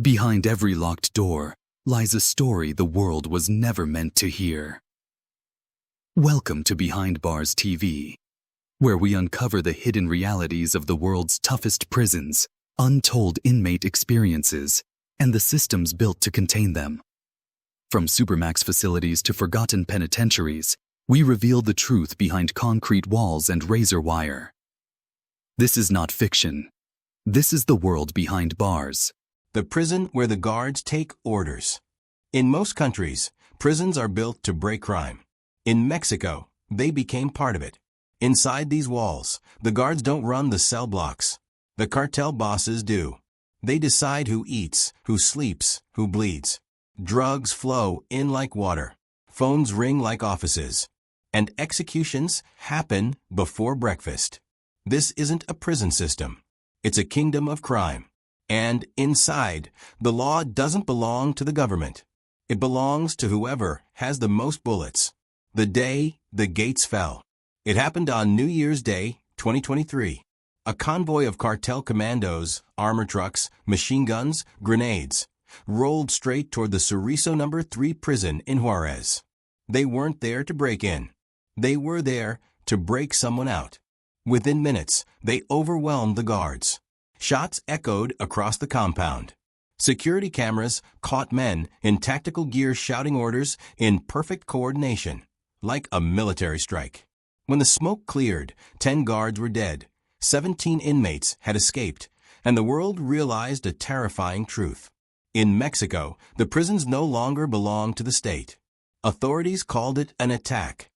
Behind every locked door lies a story the world was never meant to hear. Welcome to Behind Bars TV, where we uncover the hidden realities of the world's toughest prisons, untold inmate experiences, and the systems built to contain them. From supermax facilities to forgotten penitentiaries, we reveal the truth behind concrete walls and razor wire. This is not fiction. This is the world behind bars. The prison where the guards take orders. In most countries, prisons are built to break crime. In Mexico, they became part of it. Inside these walls, the guards don't run the cell blocks. The cartel bosses do. They decide who eats, who sleeps, who bleeds. Drugs flow in like water. Phones ring like offices. And executions happen before breakfast. This isn't a prison system. It's a kingdom of crime. And inside, the law doesn't belong to the government. It belongs to whoever has the most bullets. The day the gates fell. It happened on New Year's Day, 2023. A convoy of cartel commandos, armor trucks, machine guns, grenades, rolled straight toward the Cerrizo No. 3 prison in Juárez. They weren't there to break in. They were there to break someone out. Within minutes, they overwhelmed the guards. Shots echoed across the compound. Security cameras caught men in tactical gear shouting orders in perfect coordination, like a military strike. When the smoke cleared, 10 guards were dead, 17 inmates had escaped, and the world realized a terrifying truth. In Mexico, the prisons no longer belong to the state. Authorities called it an attack.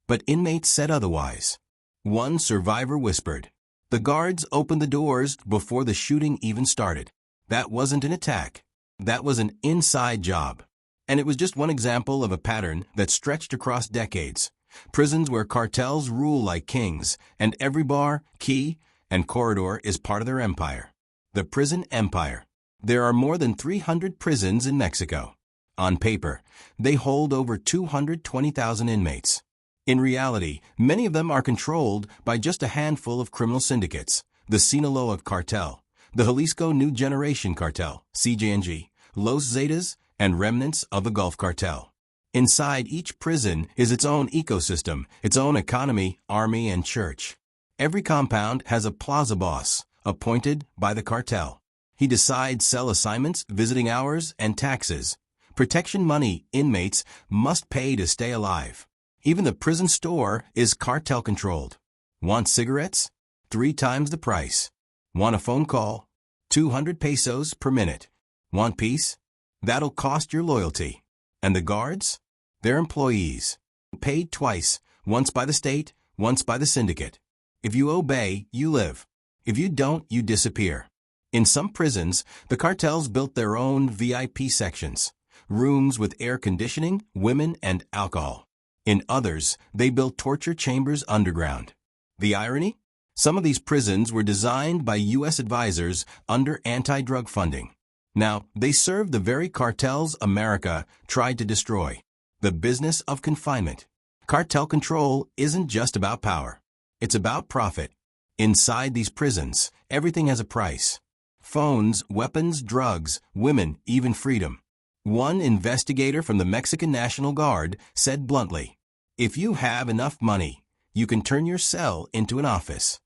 But inmates said otherwise. One survivor whispered, "The guards opened the doors before the shooting even started. That wasn't an attack. That was an inside job." And it was just one example of a pattern that stretched across decades. Prisons where cartels rule like kings, and every bar, key, and corridor is part of their empire. The prison empire. There are more than 300 prisons in Mexico. On paper, they hold over 220,000 inmates. In reality, many of them are controlled by just a handful of criminal syndicates: the Sinaloa Cartel, the Jalisco New Generation Cartel, CJNG, Los Zetas, and remnants of the Gulf Cartel. Inside each prison is its own ecosystem, its own economy, army, and church. Every compound has a plaza boss, appointed by the cartel. He decides cell assignments, visiting hours, and taxes. Protection money inmates must pay to stay alive. Even the prison store is cartel-controlled. Want cigarettes? 3 times the price. Want a phone call? 200 pesos per minute. Want peace? That'll cost your loyalty. And the guards? They're employees. Paid twice, once by the state, once by the syndicate. If you obey, you live. If you don't, you disappear. In some prisons, the cartels built their own VIP sections. Rooms with air conditioning, women, and alcohol. In others, they built torture chambers underground. The irony? Some of these prisons were designed by U.S. advisors under anti-drug funding. Now, they serve the very cartels America tried to destroy. The business of confinement. Cartel control isn't just about power. It's about profit. Inside these prisons, everything has a price. Phones, weapons, drugs, women, even freedom. One investigator from the Mexican National Guard said bluntly, "If you have enough money, you can turn your cell into an office."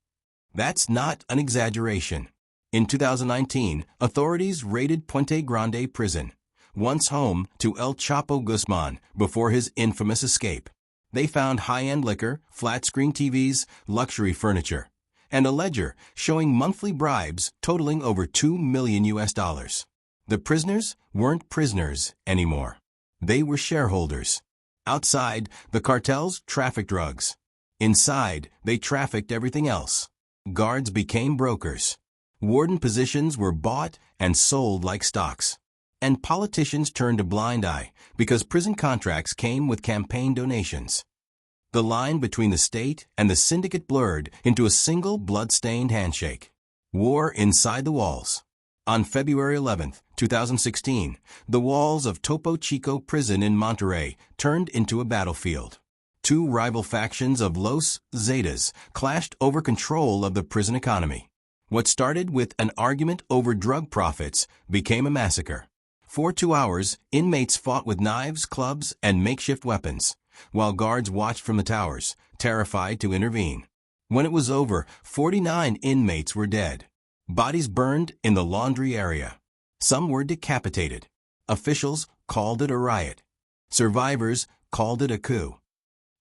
That's not an exaggeration. In 2019, authorities raided Puente Grande prison, once home to El Chapo Guzman before his infamous escape. They found high-end liquor, flat-screen TVs, luxury furniture, and a ledger showing monthly bribes totaling over $2 million. The prisoners weren't prisoners anymore. They were shareholders. Outside, the cartels trafficked drugs. Inside, they trafficked everything else. Guards became brokers. Warden positions were bought and sold like stocks. And politicians turned a blind eye because prison contracts came with campaign donations. The line between the state and the syndicate blurred into a single blood-stained handshake. War inside the walls. On February 11, 2016, the walls of Topo Chico prison in Monterrey turned into a battlefield. 2 rival factions of Los Zetas clashed over control of the prison economy. What started with an argument over drug profits became a massacre. For 2 hours, inmates fought with knives, clubs, and makeshift weapons, while guards watched from the towers, terrified to intervene. When it was over, 49 inmates were dead. Bodies burned in the laundry area. Some were decapitated. Officials called it a riot. Survivors called it a coup.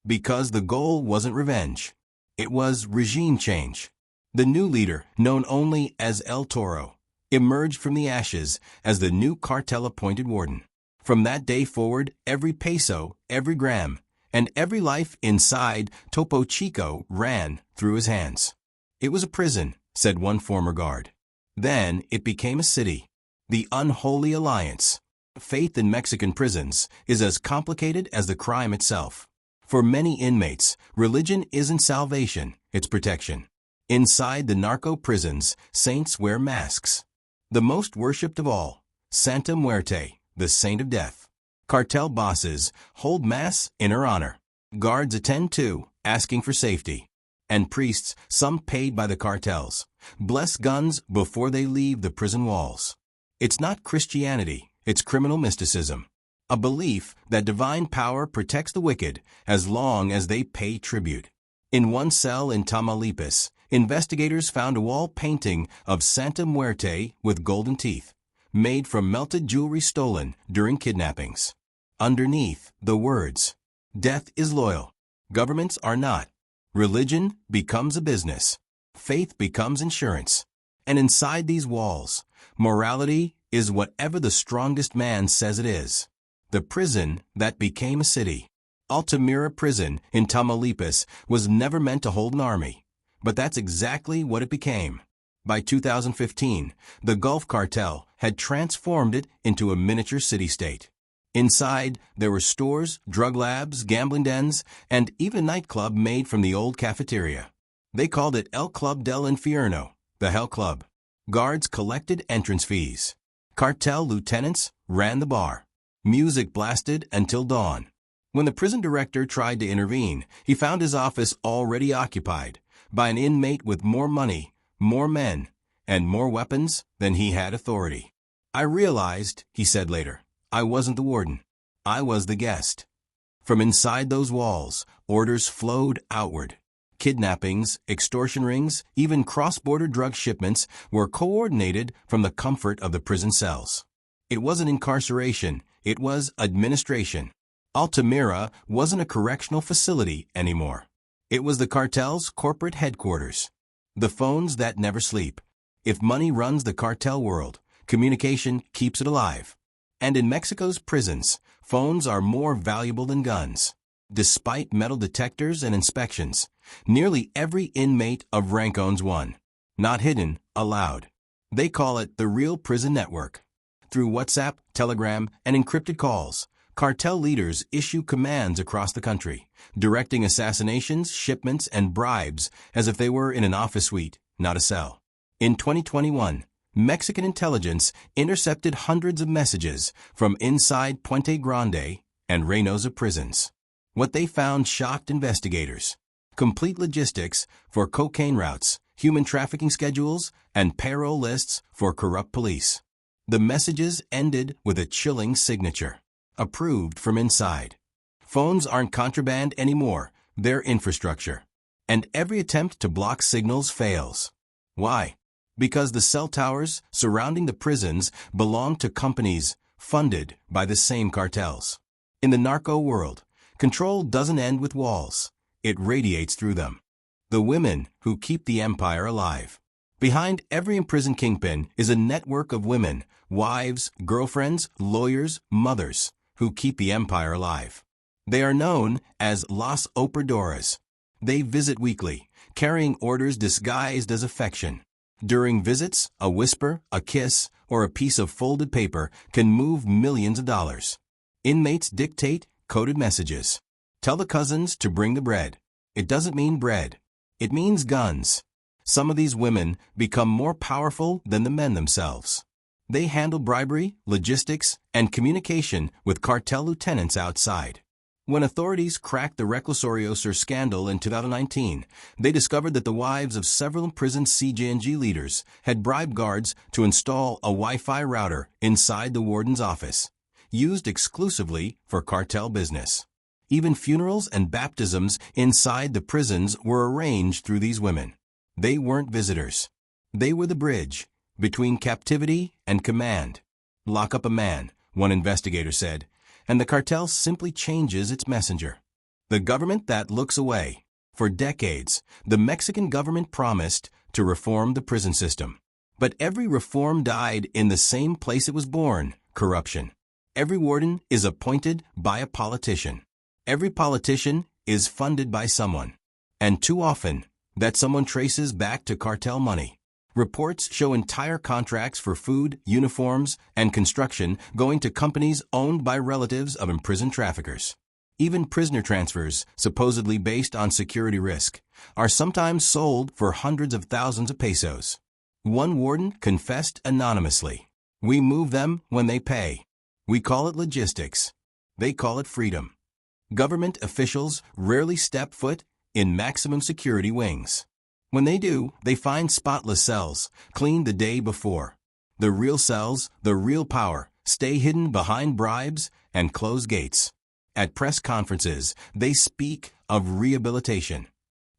Because the goal wasn't revenge. It was regime change. The new leader, known only as El Toro, emerged from the ashes as the new cartel-appointed warden. From that day forward, every peso, every gram, and every life inside Topo Chico ran through his hands. It was a prison, said one former guard. Then it became a city. The Unholy Alliance. Faith in Mexican prisons is as complicated as the crime itself. For many inmates, religion isn't salvation, it's protection. Inside the narco prisons, saints wear masks. The most worshipped of all, Santa Muerte, the saint of death. Cartel bosses hold mass in her honor. Guards attend too, asking for safety. And priests, some paid by the cartels, bless guns before they leave the prison walls. It's not Christianity, it's criminal mysticism. A belief that divine power protects the wicked as long as they pay tribute. In one cell in Tamaulipas, investigators found a wall painting of Santa Muerte with golden teeth, made from melted jewelry stolen during kidnappings. Underneath, the words, "Death is loyal. Governments are not. Religion becomes a business. Faith becomes insurance." And inside these walls, morality is whatever the strongest man says it is. The prison that became a city. Altamira Prison in Tamaulipas was never meant to hold an army, but that's exactly what it became. By 2015, the Gulf Cartel had transformed it into a miniature city-state. Inside, there were stores, drug labs, gambling dens, and even a nightclub made from the old cafeteria. They called it El Club del Infierno, the Hell Club. Guards collected entrance fees. Cartel lieutenants ran the bar. Music blasted until dawn. When the prison director tried to intervene, he found his office already occupied by an inmate with more money, more men, and more weapons than he had authority. "I realized," he said later, "I wasn't the warden. I was the guest." From inside those walls, orders flowed outward. Kidnappings, extortion rings, even cross-border drug shipments were coordinated from the comfort of the prison cells. It wasn't incarceration, it was administration. Altamira wasn't a correctional facility anymore. It was the cartel's corporate headquarters. The phones that never sleep. If money runs the cartel world, communication keeps it alive. And in Mexico's prisons, phones are more valuable than guns. Despite metal detectors and inspections, nearly every inmate of rank owns one. Not hidden, allowed. They call it the real prison network. Through WhatsApp, Telegram, and encrypted calls, cartel leaders issue commands across the country, directing assassinations, shipments, and bribes as if they were in an office suite, not a cell. In 2021, Mexican intelligence intercepted hundreds of messages from inside Puente Grande and Reynosa prisons. What they found shocked investigators. Complete logistics for cocaine routes, human trafficking schedules, and payroll lists for corrupt police. The messages ended with a chilling signature. Approved from inside. Phones aren't contraband anymore, they're infrastructure. And every attempt to block signals fails. Why? Because the cell towers surrounding the prisons belong to companies funded by the same cartels. In the narco world, control doesn't end with walls. It radiates through them. The women who keep the empire alive. Behind every imprisoned kingpin is a network of women, wives, girlfriends, lawyers, mothers, who keep the empire alive. They are known as Las Operadoras. They visit weekly, carrying orders disguised as affection. During visits, a whisper, a kiss, or a piece of folded paper can move millions of dollars. Inmates dictate coded messages. Tell the cousins to bring the bread. It doesn't mean bread. It means guns. Some of these women become more powerful than the men themselves. They handle bribery, logistics, and communication with cartel lieutenants outside. When authorities cracked the Reclusorios scandal in 2019, they discovered that the wives of several imprisoned CJNG leaders had bribed guards to install a Wi-Fi router inside the warden's office, used exclusively for cartel business. Even funerals and baptisms inside the prisons were arranged through these women. They weren't visitors. They were the bridge between captivity and command. Lock up a man, one investigator said, and the cartel simply changes its messenger. The government that looks away. For decades, the Mexican government promised to reform the prison system. But every reform died in the same place it was born: corruption. Every warden is appointed by a politician. Every politician is funded by someone. And too often, that someone traces back to cartel money. Reports show entire contracts for food, uniforms, and construction going to companies owned by relatives of imprisoned traffickers. Even prisoner transfers, supposedly based on security risk, are sometimes sold for hundreds of thousands of pesos. One warden confessed anonymously. We move them when they pay. We call it logistics. They call it freedom. Government officials rarely step foot in maximum security wings. When they do, they find spotless cells, cleaned the day before. The real cells, the real power, stay hidden behind bribes and closed gates. At press conferences, they speak of rehabilitation.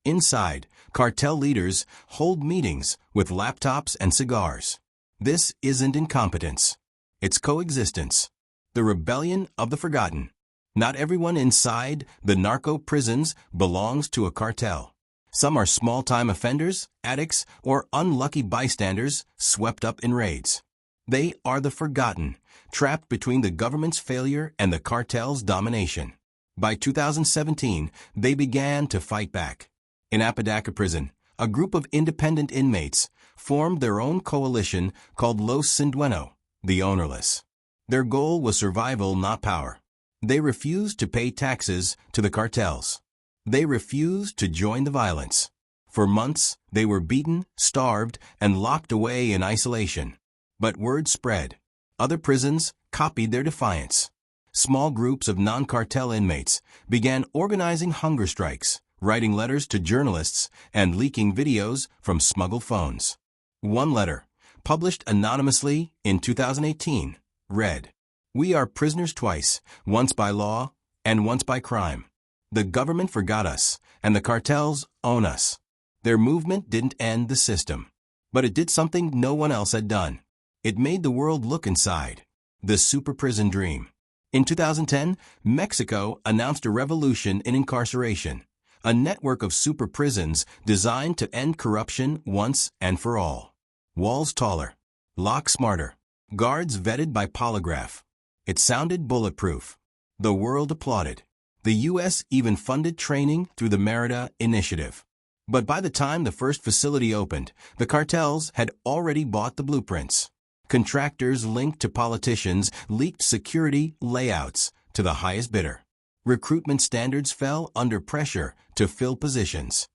Inside, cartel leaders hold meetings with laptops and cigars. This isn't incompetence. It's coexistence. The rebellion of the forgotten. Not everyone inside the narco prisons belongs to a cartel. Some are small-time offenders, addicts, or unlucky bystanders swept up in raids. They are the forgotten, trapped between the government's failure and the cartel's domination. By 2017, they began to fight back. In Apodaca prison, a group of independent inmates formed their own coalition called Los Sin Dueño, the ownerless. Their goal was survival, not power. They refused to pay taxes to the cartels. They refused to join the violence. For months, they were beaten, starved, and locked away in isolation. But word spread. Other prisons copied their defiance. Small groups of non-cartel inmates began organizing hunger strikes, writing letters to journalists, and leaking videos from smuggled phones. One letter, published anonymously in 2018, read, "We are prisoners twice, once by law and once by crime. The government forgot us, and the cartels own us." Their movement didn't end the system, but it did something no one else had done. It made the world look inside. The super prison dream. In 2010, Mexico announced a revolution in incarceration, a network of super prisons designed to end corruption once and for all. Walls taller, locks smarter, guards vetted by polygraph. It sounded bulletproof. The world applauded. The U.S. even funded training through the Merida Initiative. But by the time the first facility opened, the cartels had already bought the blueprints. Contractors linked to politicians leaked security layouts to the highest bidder. Recruitment standards fell under pressure to fill positions.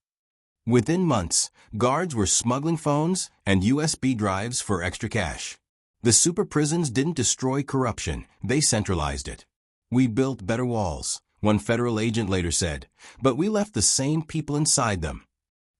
Within months, guards were smuggling phones and USB drives for extra cash. The super prisons didn't destroy corruption, they centralized it. "We built better walls," one federal agent later said, "but we left the same people inside them."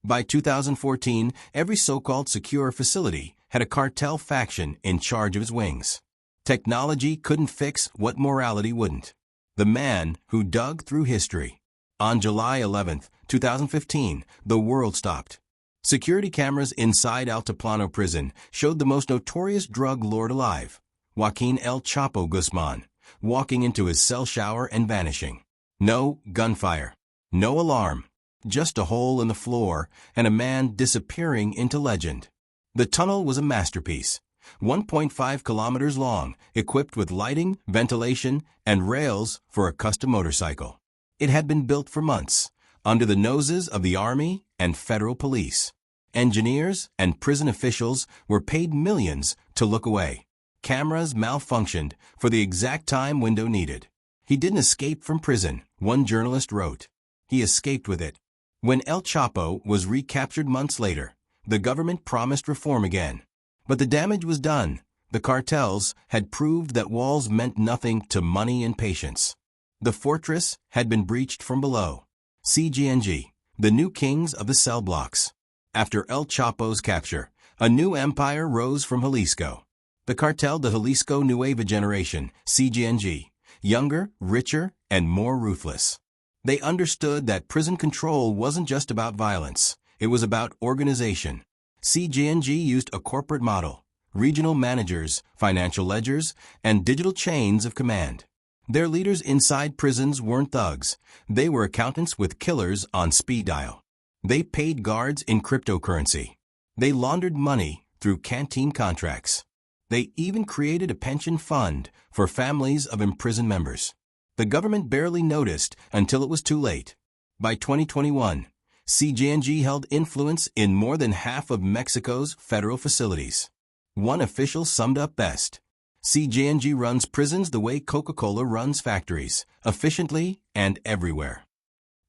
By 2014, every so-called secure facility had a cartel faction in charge of its wings. Technology couldn't fix what morality wouldn't. The man who dug through history. On July 11, 2015, the world stopped. Security cameras inside Altiplano prison showed the most notorious drug lord alive, Joaquin El Chapo Guzman, walking into his cell shower and vanishing. No gunfire. No alarm. Just a hole in the floor and a man disappearing into legend. The tunnel was a masterpiece, 1.5 kilometers long, equipped with lighting, ventilation, and rails for a custom motorcycle. It had been built for months, under the noses of the Army and federal police. Engineers and prison officials were paid millions to look away. Cameras malfunctioned for the exact time window needed. "He didn't escape from prison," one journalist wrote. "He escaped with it." When El Chapo was recaptured months later, the government promised reform again. But the damage was done. The cartels had proved that walls meant nothing to money and patience. The fortress had been breached from below. CGNG, the new kings of the cell blocks. After El Chapo's capture, a new empire rose from Jalisco. The Cartel de Jalisco Nueva Generation, CGNG, younger, richer, and more ruthless. They understood that prison control wasn't just about violence, it was about organization. CGNG used a corporate model, regional managers, financial ledgers, and digital chains of command. Their leaders inside prisons weren't thugs, they were accountants with killers on speed dial. They paid guards in cryptocurrency. They laundered money through canteen contracts. They even created a pension fund for families of imprisoned members. The government barely noticed until it was too late. By 2021, CGNG held influence in more than half of Mexico's federal facilities. One official summed up best: CGNG runs prisons the way Coca-Cola runs factories, efficiently and everywhere.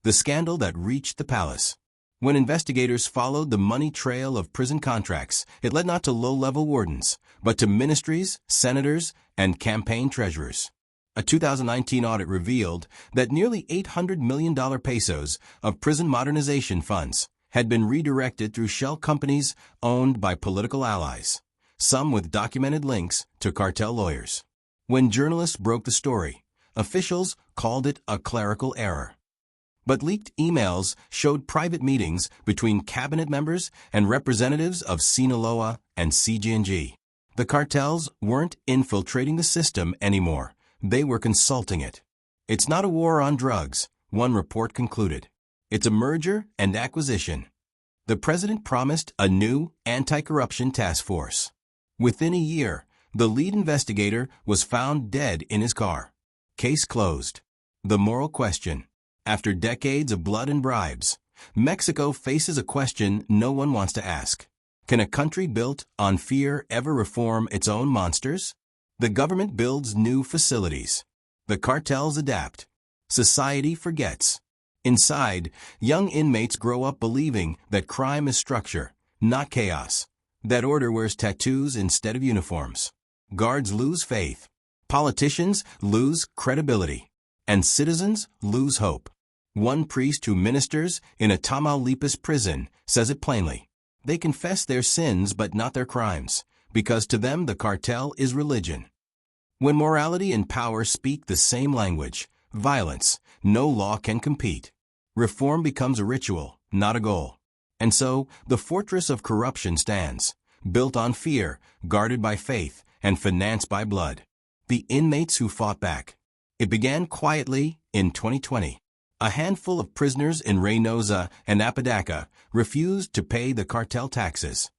The scandal that reached the palace. When investigators followed the money trail of prison contracts, it led not to low-level wardens, but to ministries, senators, and campaign treasurers. A 2019 audit revealed that nearly $800 million pesos of prison modernization funds had been redirected through shell companies owned by political allies, some with documented links to cartel lawyers. When journalists broke the story, officials called it a clerical error. But leaked emails showed private meetings between cabinet members and representatives of Sinaloa and CGNG. The cartels weren't infiltrating the system anymore. They were consulting it. It's not a war on drugs, one report concluded. It's a merger and acquisition. The president promised a new anti-corruption task force. Within a year, the lead investigator was found dead in his car. Case closed. The moral question. After decades of blood and bribes, Mexico faces a question no one wants to ask. Can a country built on fear ever reform its own monsters? The government builds new facilities. The cartels adapt. Society forgets. Inside, young inmates grow up believing that crime is structure, not chaos. That order wears tattoos instead of uniforms. Guards lose faith. Politicians lose credibility. And citizens lose hope. One priest who ministers in a Tamaulipas prison says it plainly. They confess their sins but not their crimes, because to them the cartel is religion. When morality and power speak the same language, violence, no law can compete. Reform becomes a ritual, not a goal. And so, the fortress of corruption stands, built on fear, guarded by faith, and financed by blood. The inmates who fought back. It began quietly in 2020. A handful of prisoners in Reynosa and Apodaca refused to pay the cartel taxes.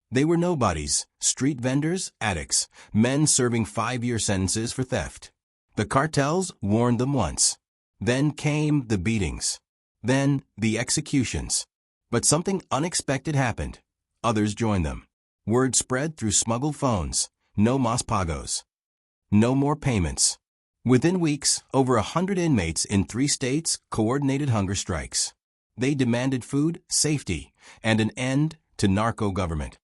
They were nobodies, street vendors, addicts, men serving 5-year sentences for theft. The cartels warned them once. Then came the beatings. Then the executions. But something unexpected happened. Others joined them. Word spread through smuggled phones. No mas pagos. No more payments. Within weeks, over 100 inmates in 3 states coordinated hunger strikes. They demanded food, safety, and an end to narco government.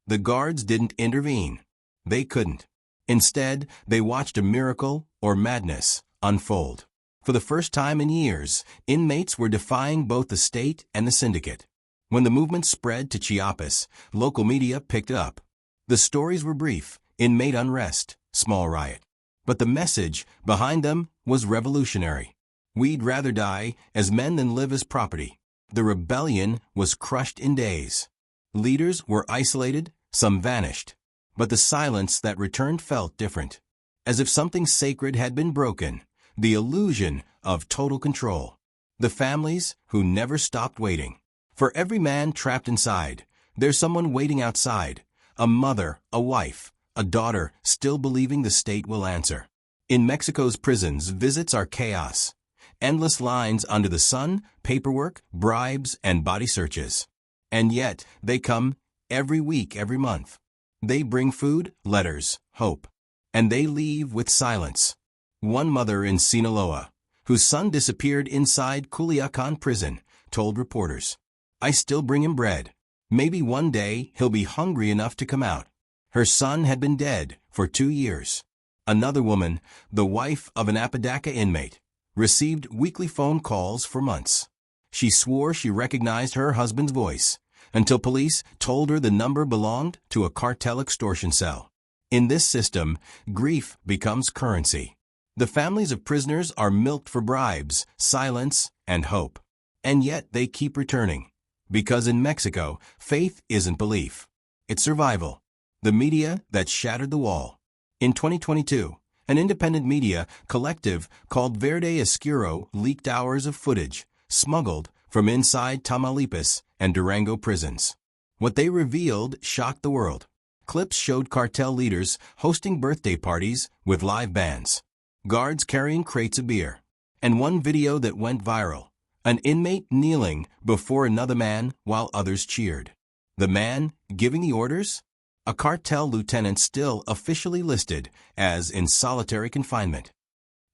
The guards didn't intervene. They couldn't. Instead, they watched a miracle, or madness, unfold. For the first time in years, inmates were defying both the state and the syndicate. When the movement spread to Chiapas, local media picked it up. The stories were brief: inmate unrest, small riot. But the message behind them was revolutionary. We'd rather die as men than live as property. The rebellion was crushed in days. Leaders were isolated, some vanished. But the silence that returned felt different. As if something sacred had been broken, the illusion of total control. The families who never stopped waiting. For every man trapped inside, there's someone waiting outside. A mother, a wife, a daughter still believing the state will answer. In Mexico's prisons, visits are chaos. Endless lines under the sun, paperwork, bribes, and body searches. And yet, they come every week, every month. They bring food, letters, hope. And they leave with silence. One mother in Sinaloa, whose son disappeared inside Culiacan prison, told reporters, "I still bring him bread. Maybe one day he'll be hungry enough to come out." Her son had been dead for 2 years. Another woman, the wife of an Apodaca inmate, received weekly phone calls for months. She swore she recognized her husband's voice, until police told her the number belonged to a cartel extortion cell. In this system, grief becomes currency. The families of prisoners are milked for bribes, silence, and hope. And yet they keep returning. Because in Mexico, faith isn't belief. It's survival. The media that shattered the wall. In 2022, an independent media collective called Verde Oscuro leaked hours of footage, smuggled from inside Tamaulipas and Durango prisons. What they revealed shocked the world. Clips showed cartel leaders hosting birthday parties with live bands, guards carrying crates of beer, and one video that went viral, an inmate kneeling before another man while others cheered. The man giving the orders? A cartel lieutenant still officially listed as in solitary confinement.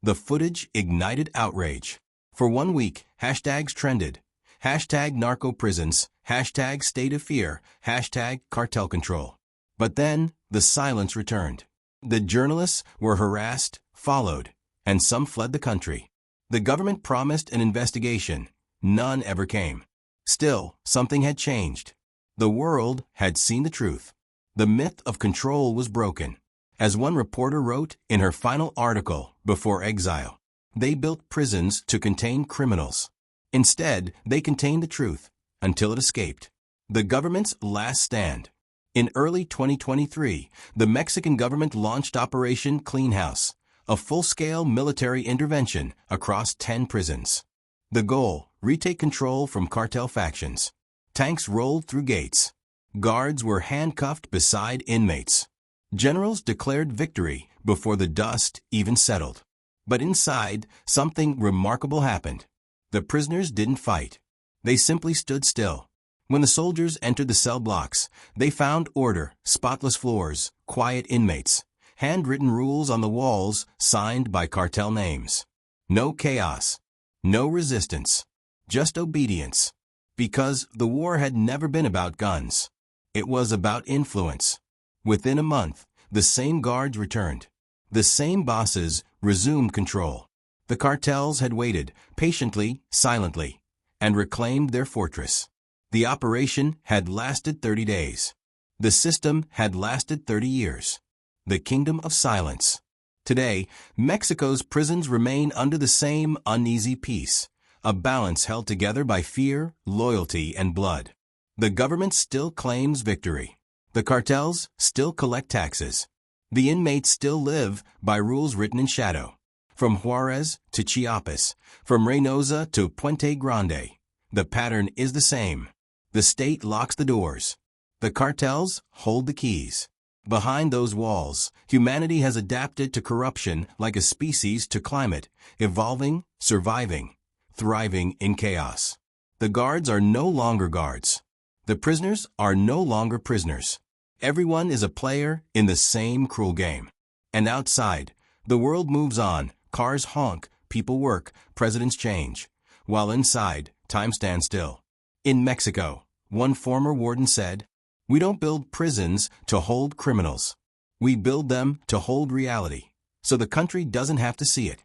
The footage ignited outrage. For 1 week, hashtags trended. Hashtag narco prisons, hashtag state of fear, hashtag cartel control. But then, the silence returned. The journalists were harassed, followed, and some fled the country. The government promised an investigation. None ever came. Still, something had changed. The world had seen the truth. The myth of control was broken. As one reporter wrote in her final article before exile, they built prisons to contain criminals. Instead, they contained the truth, until it escaped. The government's last stand. In early 2023, the Mexican government launched Operation Clean House, a full-scale military intervention across 10 prisons. The goal, retake control from cartel factions. Tanks rolled through gates. Guards were handcuffed beside inmates. Generals declared victory before the dust even settled. But inside, something remarkable happened. The prisoners didn't fight. They simply stood still. When the soldiers entered the cell blocks, they found order, spotless floors, quiet inmates, handwritten rules on the walls signed by cartel names. No chaos, no resistance, just obedience. Because the war had never been about guns. It was about influence. Within a month, the same guards returned. The same bosses resumed control. The cartels had waited, patiently, silently, and reclaimed their fortress. The operation had lasted 30 days. The system had lasted 30 years. The kingdom of silence. Today, Mexico's prisons remain under the same uneasy peace, a balance held together by fear, loyalty, and blood. The government still claims victory. The cartels still collect taxes. The inmates still live by rules written in shadow. From Juárez to Chiapas, from Reynosa to Puente Grande, the pattern is the same. The state locks the doors. The cartels hold the keys. Behind those walls, humanity has adapted to corruption like a species to climate, evolving, surviving, thriving in chaos. The guards are no longer guards. The prisoners are no longer prisoners. Everyone is a player in the same cruel game. And outside, the world moves on, cars honk, people work, presidents change. While inside, time stands still. In Mexico, one former warden said, "We don't build prisons to hold criminals. We build them to hold reality, so the country doesn't have to see it."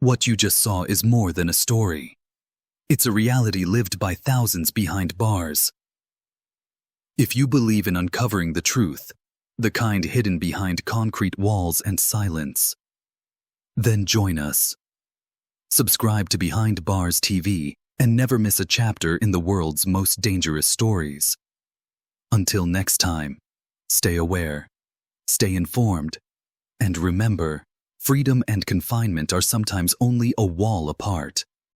What you just saw is more than a story. It's a reality lived by thousands behind bars. If you believe in uncovering the truth, the kind hidden behind concrete walls and silence, then join us. Subscribe to Behind Bars TV and never miss a chapter in the world's most dangerous stories. Until next time, stay aware, stay informed, and remember, freedom and confinement are sometimes only a wall apart.